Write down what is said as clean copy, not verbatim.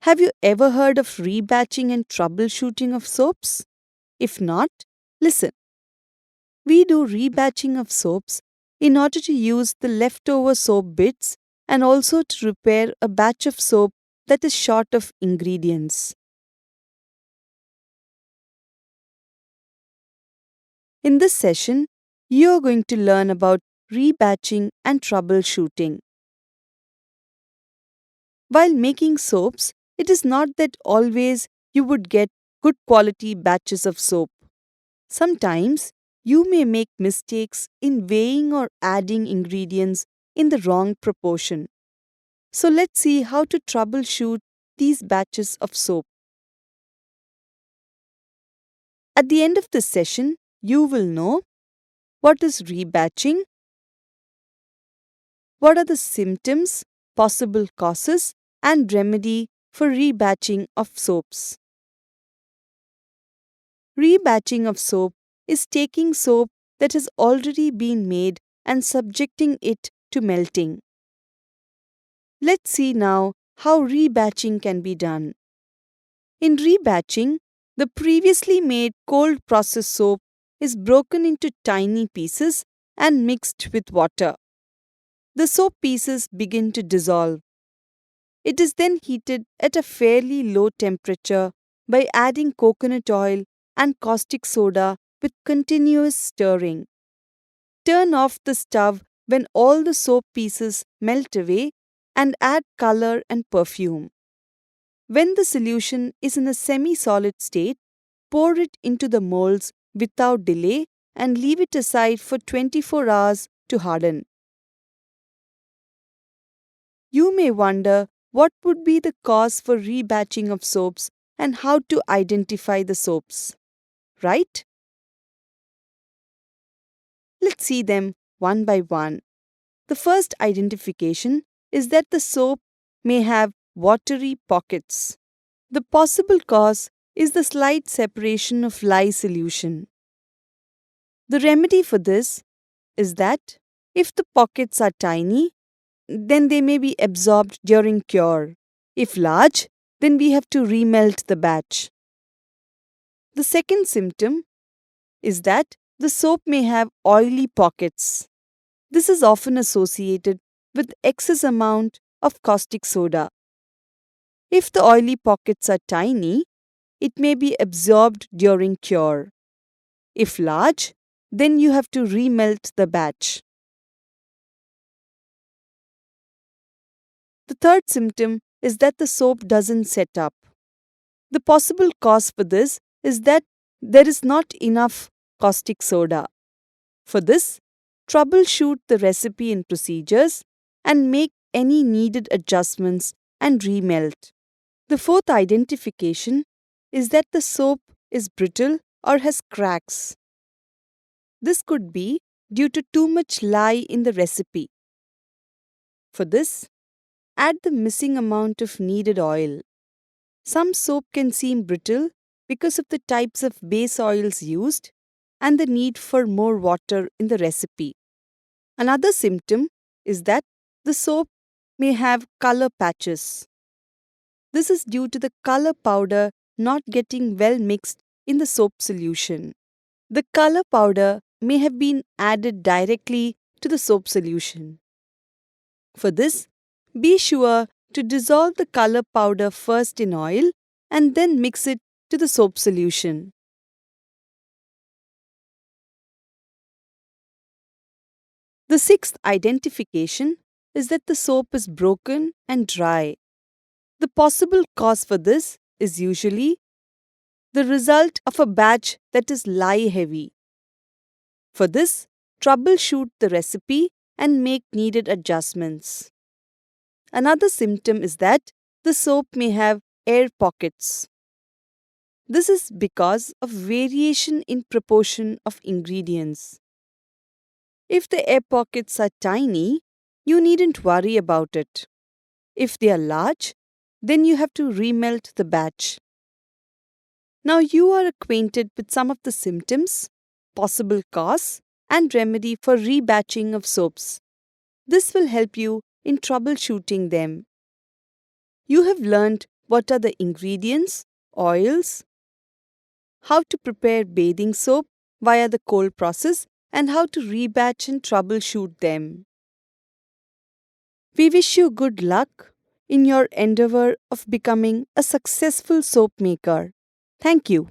Have you ever heard of rebatching and troubleshooting of soaps? If not, listen. We do rebatching of soaps in order to use the leftover soap bits and also to repair a batch of soap that is short of ingredients. In this session, you are going to learn about rebatching and troubleshooting. While making soaps, it is not that always you would get good quality batches of soap. Sometimes you may make mistakes in weighing or adding ingredients in the wrong proportion. So let's see how to troubleshoot these batches of soap. At the end of this session, you will know what is rebatching, what are the symptoms, possible causes, and remedy for rebatching of soaps. Rebatching of soap is taking soap that has already been made and subjecting it to melting. Let's see now how rebatching can be done. In rebatching, the previously made cold processed soap is broken into tiny pieces and mixed with water. The soap pieces begin to dissolve. It is then heated at a fairly low temperature by adding coconut oil and caustic soda with continuous stirring. Turn off the stove when all the soap pieces melt away and add color and perfume. When the solution is in a semi solid state, pour it into the molds without delay and leave it aside for 24 hours to harden. You may wonder what would be the cause for rebatching of soaps and how to identify the soaps, right? Let's see them one by one. The first identification is that the soap may have watery pockets. The possible cause is the slight separation of lye solution. The remedy for this is that if the pockets are tiny, then they may be absorbed during cure. If large, then we have to remelt the batch. The second symptom is that the soap may have oily pockets. This is often associated with excess amount of caustic soda. If the oily pockets are tiny, it may be absorbed during cure. If large, then you have to remelt the batch. The third symptom is that the soap doesn't set up. The possible cause for this is that there is not enough caustic soda. For this, troubleshoot the recipe and procedures and make any needed adjustments and remelt. The fourth identification is that the soap is brittle or has cracks. This could be due to too much lye in the recipe. For this, add the missing amount of needed oil. Some soap can seem brittle because of the types of base oils used and the need for more water in the recipe. Another symptom is that the soap may have color patches. This is due to the color powder not getting well mixed in the soap solution. The color powder may have been added directly to the soap solution. For this, be sure to dissolve the color powder first in oil and then mix it to the soap solution. The sixth identification is that the soap is broken and dry. The possible cause for this is usually the result of a batch that is lye heavy. For this, troubleshoot the recipe and make needed adjustments. Another symptom is that the soap may have air pockets. This is because of variation in proportion of ingredients. If the air pockets are tiny, you needn't worry about it. If they are large, then you have to remelt the batch. Now you are acquainted with some of the symptoms, possible cause, and remedy for rebatching of soaps. This will help you in troubleshooting them. You have learned what are the ingredients, oils, how to prepare bathing soap via the cold process, and how to rebatch and troubleshoot them. We wish you good luck in your endeavor of becoming a successful soap maker. Thank you.